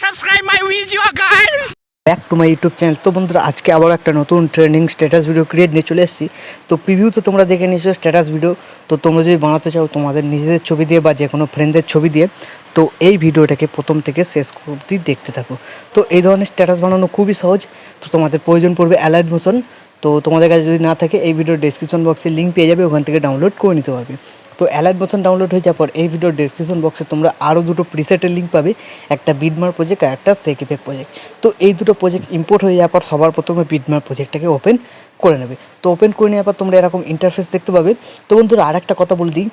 subscribe my video guys back to my YouTube channel. তো বন্ধুরা আজকে আবার একটা নতুন ট্রেন্ডিং স্ট্যাটাস ভিডিও ক্রিয়েট নিয়ে চলে এসেছি। তো প্রিভিউ তো তোমরা দেখে নিয়েছো স্ট্যাটাস ভিডিও। তো তোমরা যদি বানাতে চাও তোমাদের নিজেদের ছবি দিয়ে বা যে কোনো ফ্রেন্ডদের ছবি দিয়ে, তো এই ভিডিওটাকে প্রথম থেকে শেষ অবধি দেখতে থাকো। তো এই ধরনের স্ট্যাটাস বানানো খুবই সহজ। তো তোমাদের প্রয়োজন পড়বে অ্যালাইট মোশন। তো তোমাদের কাছে যদি না থাকে এই ভিডিওর ডেসক্রিপশন বক্সে লিঙ্ক পেয়ে যাবে, ওখান থেকে ডাউনলোড করে নিতে পারবে। তো অ্যালাইট মোশন ডাউনলোড হয়ে যাওয়ার পর এই ভিডিওর ডেসক্রিপশন বক্সে তোমরা আরও দুটো প্রিসেটের লিঙ্ক পাবে, একটা বিডমার প্রজেক্ট আর একটা সেক ইফেক্ট প্রজেক্ট। তো এই দুটো প্রজেক্ট ইম্পোর্ট হয়ে যাওয়ার পর সবার প্রথমে বিডমার প্রজেক্টটাকে ওপেন করে নেবে। তো ওপেন করে নেওয়ার পর তোমরা এরকম ইন্টারফেস দেখতে পাবে। তো বন্ধুরা আর একটা কথা বলে দিই,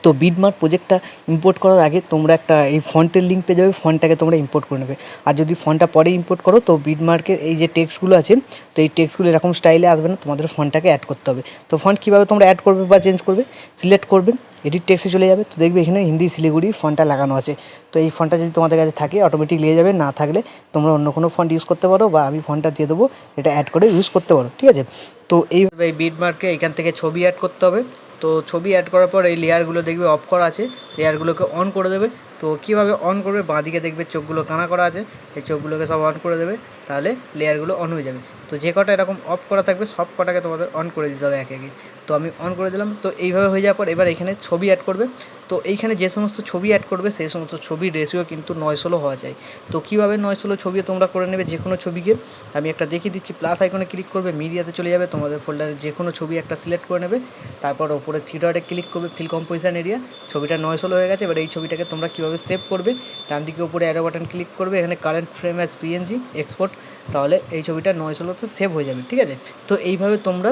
তো বিডমার্ক প্রজেক্টটা ইম্পোর্ট করার আগে তোমরা একটা এই ফন্টের লিঙ্ক পেয়ে যাবে, ফন্টটাকে তোমরা ইম্পোর্ট করে নেবে। আর যদি ফন্টটা পরে ইম্পোর্ট করো তো বিডমার্কের এই যে টেক্সটগুলো আছে, তো এই টেক্সটগুলো এরকম স্টাইলে আসবে না, তোমাদের ফন্টটাকে অ্যাড করতে হবে। তো ফন্ট কীভাবে তোমরা অ্যাড করবে বা চেঞ্জ করবে, সিলেক্ট করবে, এডিট টেক্সটে চলে যাবে। তো দেখবে এখানে হিন্দি শিলিগুড়ি ফন্টটা লাগানো আছে। তো এই ফন্টটা যদি তোমাদের কাছে থাকে অটোমেটিক নিয়ে যাবে, না থাকলে তোমরা অন্য কোনো ফন্ট ইউজ করতে পারো বা আমি ফন্টটা দিয়ে দেবো, এটা অ্যাড করে ইউজ করতে পারো, ঠিক আছে। তো এইভাবে এই বিডমার্কে এখান থেকে ছবি অ্যাড করতে হবে। তো ছবি অ্যাড করার পর এই লেয়ারগুলো দেখবে অফ করা আছে, লেয়ারগুলোকে অন করে দেবে। তো কীভাবে অন করবে, বাঁদিকে দেখবে চোখগুলো কানা করা আছে, এই চোখগুলোকে সব অন করে দেবে, তাহলে লেয়ারগুলো অন হয়ে যাবে। তো যে কটা এরকম অফ করা থাকবে সব কটাকে তোমাদের অন করে দিতে হবে একে একে। তো আমি অন করে দিলাম। তো এইভাবে হয়ে যাওয়ার পর এবার এখানে ছবি অ্যাড করবে। তো এইখানে যে সমস্ত ছবি অ্যাড করবে সেই সমস্ত ছবির রেশিও কিন্তু 9:16 হওয়া চাই। তো কীভাবে 9:16 ছবি তোমরা করে নেবে, যে কোনো ছবিকে আমি একটা দেখিয়ে দিচ্ছি। প্লাস আইকনে ক্লিক করবে, মিডিয়াতে চলে যাবে, তোমাদের ফোল্ডারে যে কোনো ছবি একটা সিলেক্ট করে নেবে, তারপর ওপরে থ্রি ডটে ক্লিক করবে, ফিল কম্পোজিশন এরিয়া, ছবিটা 9:16 হয়ে গেছে। এবার এই ছবিটাকে তোমরা কীভাবে সেভ করবে, ডান দিকে উপরে অ্যারো বাটন ক্লিক করবে, এখানে current frame as PNG export, তাহলে এই ছবিটা 9:16তে সেভ হয়ে যাবে, ঠিক আছে। তো এইভাবে তোমরা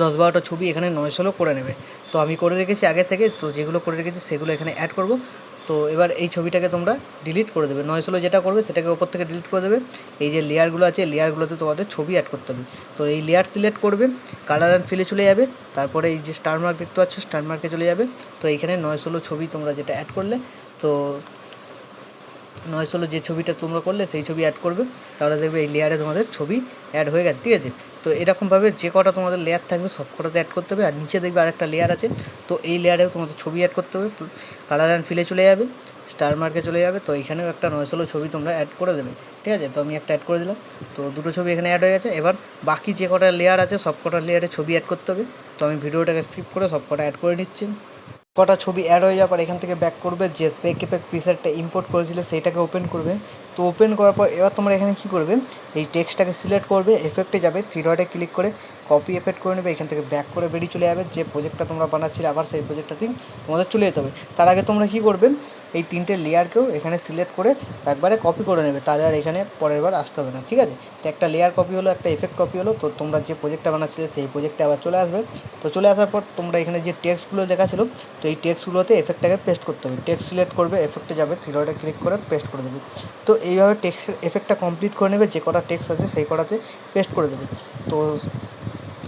10-12টা ছবি এখানে 9:16 করে নেবে। তো আমি করে রেখেছি আগে থেকে, তো যেগুলো করে রেখেছি সেগুলো এখানে অ্যাড করব। তো এবার এই ছবিটাকে তোমরা ডিলিট করে দেবে, 9:16 যেটা করবে সেটাকে ওপর থেকে ডিলিট করে দেবে। এই যে লেয়ারগুলো আছে লেয়ারগুলোতে তোমাদের ছবি অ্যাড করতে হবে। তো এই লেয়ার সিলেক্ট করবে, কালার অ্যান্ড ফিলে চলে যাবে, তারপরে এই যে স্টার মার্ক দেখতে পাচ্ছ স্টার মার্কে চলে যাবে। তো এইখানে 9:16 ছবি তোমরা যেটা অ্যাড করলে, তো 9:16 যে ছবিটা তোমরা করলে সেই ছবি অ্যাড করবে, তাহলে দেখবে এই লেয়ারে তোমাদের ছবি অ্যাড হয়ে গেছে, ঠিক আছে। তো এরকমভাবে যে কটা তোমাদের লেয়ার থাকবে সব কটাতে অ্যাড করতে হবে। আর নিচে দেখবে আরেকটা লেয়ার আছে, তো এই লেয়ারেও তোমাদের ছবি অ্যাড করতে হবে। কালার অ্যান্ড ফিলে চলে যাবে, স্টার মার্কে চলে যাবে, তো এখানেও একটা 9:16 ছবি তোমরা অ্যাড করে দেবে, ঠিক আছে। তো আমি একটা অ্যাড করে দিলাম, তো দুটো ছবি এখানে অ্যাড হয়ে গেছে। এবার বাকি যে কটা লেয়ার আছে সব কটা লেয়ারে ছবি অ্যাড করতে হবে। তো আমি ভিডিওটাকে স্কিপ করে সব কটা অ্যাড করে নিচ্ছি। কটা ছবি অ্যাড হয়ে যাওয়ার পর এখান থেকে ব্যাক করবে, যে সেক ইফেক্ট প্রিসেটটা ইম্পোর্ট করেছিলে সেইটাকে ওপেন করবে। তো ওপেন করার পর এবার তোমরা এখানে কী করবে, এই টেক্সটটাকে সিলেক্ট করবে, এফেক্টে যাবে, থ্রি ডটে ক্লিক করে কপি এফেক্ট করে নেবে, এখান থেকে ব্যাক করে বেরিয়ে চলে যাবে। যে প্রজেক্টটা তোমরা বানাচ্ছিলে আবার সেই প্রজেক্টটাতেই তোমাদের চলে যেতে হবে। তার আগে তোমরা কী করবে, এই তিনটে লেয়ারকেও এখানে সিলেক্ট করে একবারে কপি করে নেবে, তাহলে আর এখানে পরের বার আসতে হবে না, ঠিক আছে। তো একটা লেয়ার কপি হলো, একটা এফেক্ট কপি হলো। তো তোমরা যে প্রজেক্টটা বানাচ্ছিলে সেই প্রজেক্টে আবার চলে আসবে। তো চলে আসার পর তোমরা এখানে যে টেক্সটগুলো লেখা ছিল, তো এই টেক্সটগুলোতে এফেক্টটাকে পেস্ট করতে হবে। টেক্সট সিলেক্ট করবে, এফেক্টে যাবে, থ্রি ডটে ক্লিক করে পেস্ট করে দেবে। তো এইভাবে টেক্সটের এফেক্টটা কমপ্লিট করে নেবে, যে কটা টেক্সট আছে সেই কটাতে পেস্ট করে দেবে। তো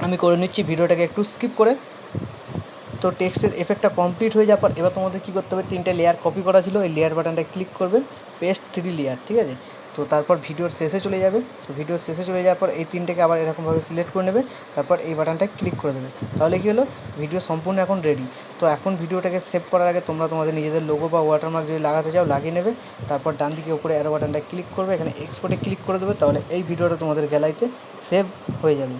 আমি করে নিচ্ছি ভিডিওটাকে একটু স্কিপ করে। তো টেক্সটের এফেক্টটা কমপ্লিট হয়ে যাওয়ার পর এবার তোমাদের কী করতে হবে, তিনটে লেয়ার কপি করা ছিল, এই লেয়ার বাটনটা ক্লিক করবে, পেস্ট থ্রি লেয়ার, ঠিক আছে। তো তারপর ভিডিওর শেষে চলে যাবে। তো ভিডিওর শেষে চলে যাওয়ার পর এই তিনটেকে আবার এরকমভাবে সিলেক্ট করে নেবে, তারপর এই বাটনটায় ক্লিক করে দেবে। তাহলে কী হলো, ভিডিও সম্পূর্ণ এখন রেডি। তো এখন ভিডিওটাকে সেভ করার আগে তোমরা তোমাদের নিজেদের লোগো বা ওয়াটারমার্ক যদি লাগাতে চাও লাগিয়ে নেবে। তারপর ডান দিকে উপরে অ্যারো বাটনটা ক্লিক করবে, এখানে এক্সপোর্টে ক্লিক করে দেবে, তাহলে এই ভিডিওটা তোমাদের গ্যালারিতে সেভ হয়ে যাবে।